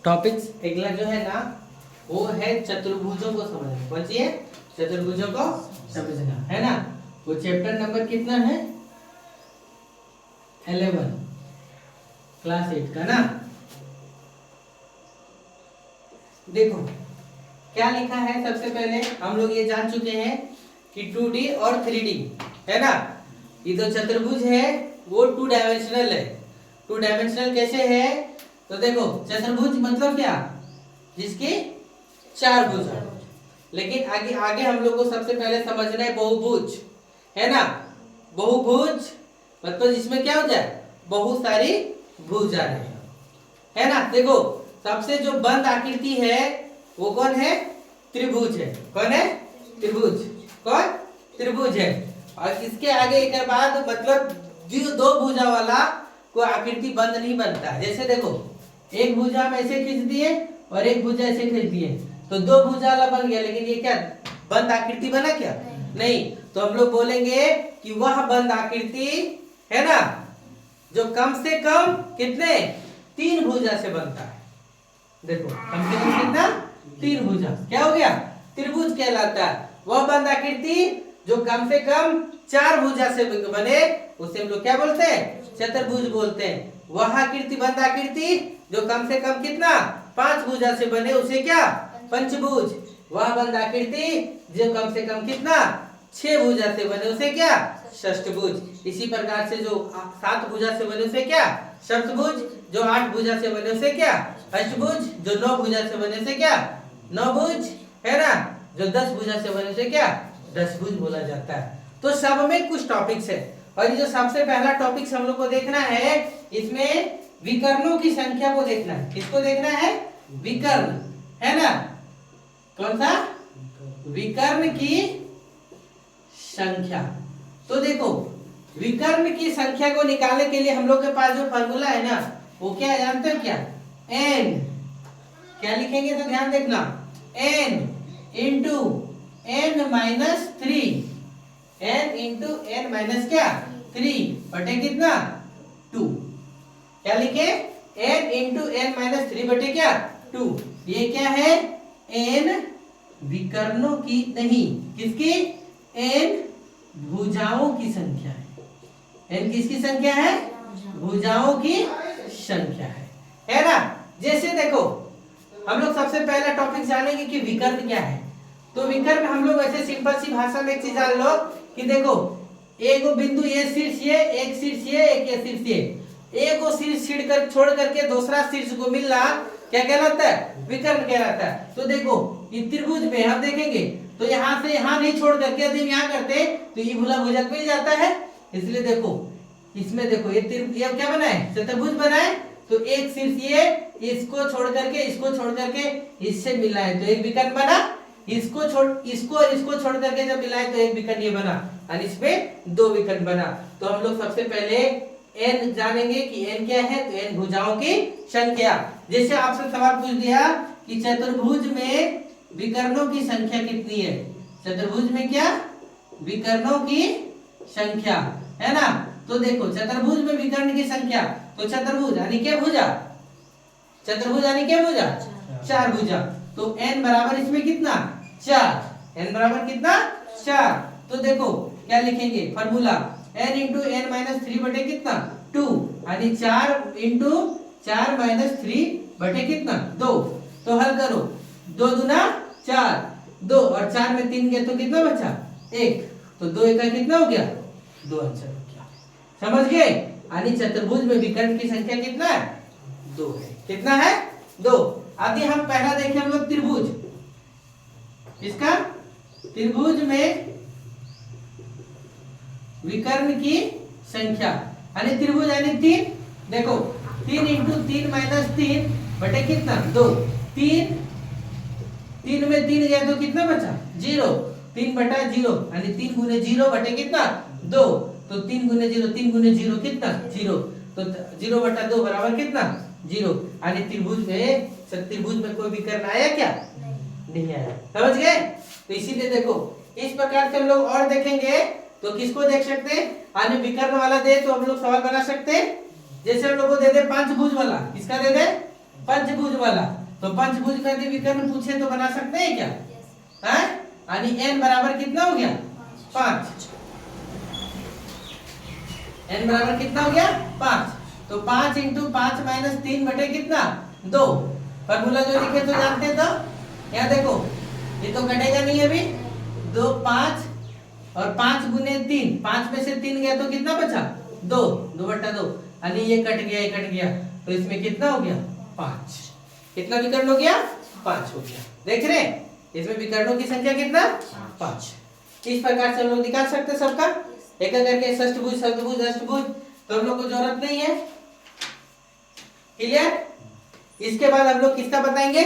Topics अगला जो है ना वो है चतुर्भुजों को समझना। कौन सी है? चतुर्भुजों को समझना, है ना। वो चैप्टर नंबर कितना है? 11 क्लास 8 का ना। देखो क्या लिखा है। सबसे पहले हम लोग ये जान चुके हैं कि 2D और 3D है ना। ये तो चतुर्भुज है वो 2 डायमेंशनल है। 2 डायमेंशनल कैसे है? तो देखो चतुर्भुज मतलब क्या? जिसकी 4 भुजा। लेकिन आगे आगे हम लोग को सबसे पहले समझना है बहुभुज, है ना। बहुभुज मतलब जिसमें क्या हो जाए? बहुत सारी भुजा है ना। देखो सबसे जो बंद आकृति है वो कौन है? त्रिभुज है। कौन है? त्रिभुज। कौन? त्रिभुज है। और इसके आगे एक बाद मतलब जो 2 भुजा वाला कोई आकृति बंद नहीं बनता। जैसे देखो एक भुजा हम ऐसे खींच दिए और एक भुजा ऐसे खींच दिए तो 2 भुजा वाला बन गया। लेकिन ये क्या बंद आकृति बना क्या? नहीं। तो हम लोग बोलेंगे कि वह बंद आकृति है ना जो कम से कम कितने 3 भुजा से बनता है। देखो कम से कम कितना? 3 भुजा। क्या हो गया? त्रिभुज कहलाता है। वह बंद आकृति जो कम से कम 4 भुजा से बने उसे हम लोग क्या बोलते हैं? चतुर्भुज बोलते हैं। वह आकृति बंद आकृति जो कम से कम कितना 5 भुजा से बने उसे क्या? पंचभुज। वह बंद आकृति जो कम से कम कितना 6 भुजा से बने उसे क्या? षष्ठभुज। इसी प्रकार से जो 7 भुजा से बने उसे क्या? सप्तभुज। जो 8 भुजा से बने उसे क्या? अष्टभुज। जो 9 भुजा से बने उसे क्या? नवभुज, है ना। जो 10 भुजा से बने उसे क्या? दशभुज बोला जाता है। तो सब में कुछ टॉपिक्स है और ये जो सबसे पहला टॉपिक हम लोग को देखना है इसमें विकर्णों की संख्या को देखना है। किसको देखना है? विकर्ण, है ना। कौन सा? विकर्ण की संख्या। तो देखो विकर्ण की संख्या को निकालने के लिए हम लोग के पास जो फॉर्मूला है ना वो क्या है जानते हो क्या? n। क्या लिखेंगे तो ध्यान देखना, n into n minus 3। n into n minus क्या? 3 बटे कितना? 2। क्या लिखे? n इंटू n माइनस 3 बटे क्या? 2। ये क्या है? n विकर्णों की नहीं, किसकी? n भुजाओं की संख्या है। n किसकी संख्या है? भुजाओं की संख्या है ना। जैसे देखो हम लोग सबसे पहला टॉपिक जानेंगे कि विकर्ण क्या है। तो विकर्ण हम लोग ऐसे सिंपल सी भाषा में एक चीज जान लो कि देखो एक बिंदु ये शीर्ष ये, एक शीर्ष ये, एक ये शीर्ष ये, एक को शीर्ष छोड़ करके दूसरा शीर्ष को मिलना क्या कहलाता है? विकर्ण कहलाता है। तो देखो ये त्रिभुज में हम देखेंगे तो यहाँ से यहाँ नहीं छोड़ करके यदि यहाँ करते तो ये भुजा मिल जाता है। इसलिए देखो इसमें देखो ये क्या बना है? चतुर्भुज बना है। तो एक शीर्ष ये इसको छोड़ करके इससे मिला है तो एक विकर्ण बना। इसको छोड़ करके जब मिला है तो एक विकर्ण ये बना और इसमें 2 विकर्ण बना। तो हम लोग सबसे पहले n जानेंगे कि n क्या है। तो n भुजाओं की संख्या। जैसे आपसे सवाल पूछ दिया कि चतुर्भुज में विकर्णों की संख्या कितनी है? चतुर्भुज में क्या? विकर्णों की संख्या, है ना। तो देखो चतुर्भुज में विकर्ण की संख्या तो चतुर्भुज यानी क्या भुजा? चतुर्भुज यानी क्या भुजा? 4 भुजा। तो n बराबर इसमें कितना? 4। n बराबर कितना? 4। तो देखो क्या लिखेंगे formula n into n minus 3 बटे कितना? 2 यानी 4 इंटू 4 माइनस 3 बटे कितना? 2। तो हल करो 2 दूना 4, 2 और 4 में 3 गए तो कितना बचा? 1। तो 2 एक कितना हो गया? 2 आंसर हो गया। समझ गए? यानी चतुर्भुज में विकर्ण की संख्या कितना है? 2 है। कितना है? 2। अभी हम पहला देखें हम लोग त्रिभुज। इसका त्रिभुज में विकर्ण की संख्या यानी त्रिभुज यानी 3। देखो 3 इंटू 3 माइनस 3 बटे कितना? 2। 3 में 3 गया तो कितना बचा? 0। 3 बटा 0 यानी 3 गुने 0 बटे कितना? 2। तो 3 गुने 0 कितना? 0। तो 0 बटा 2 बराबर कितना? 0। यानी त्रिभुज में कोई विकर्ण आया क्या? नहीं आया। समझ गए? तो इसीलिए देखो इस प्रकार से हम लोग और देखेंगे तो किसको देख सकते हैं? यानी विकर्ण वाला दे तो हम लोग सवाल बना सकते हैं। जैसे हम लोग को दे दे 5 भुज वाला, किसका दे दे? पंचभुज वाला। तो पंचभुज का यदि विकर्ण पूछे तो बना सकते हैं क्या? है यानी n बराबर कितना हो गया? 5। n बराबर कितना हो गया? 5। तो 5 इंटू 5 माइनस 3 बटे कितना? 2। फॉर्मूला जो लिखे तो जानते तो यहाँ देखो ये तो कटेगा नहीं अभी। 2 5 और 5 गुने 3, 5 में से 3 गया तो कितना बचा? 2, 2/2। यानी ये कट गया, ये कट गया, तो इसमें कितना हो गया? 5। कितना विकर्ण हो गया? 5 हो गया। देख रहे हैं इसमें विकर्णों की संख्या कितना? 5। इस प्रकार से हम लोग निकाल सकते हैं सबका एक एक करके, षष्ठभुज, सप्तभुज, अष्टभुज। तो हम लोग को जरूरत नहीं है। क्लियर? इसके बाद हम लोग किसका बताएंगे?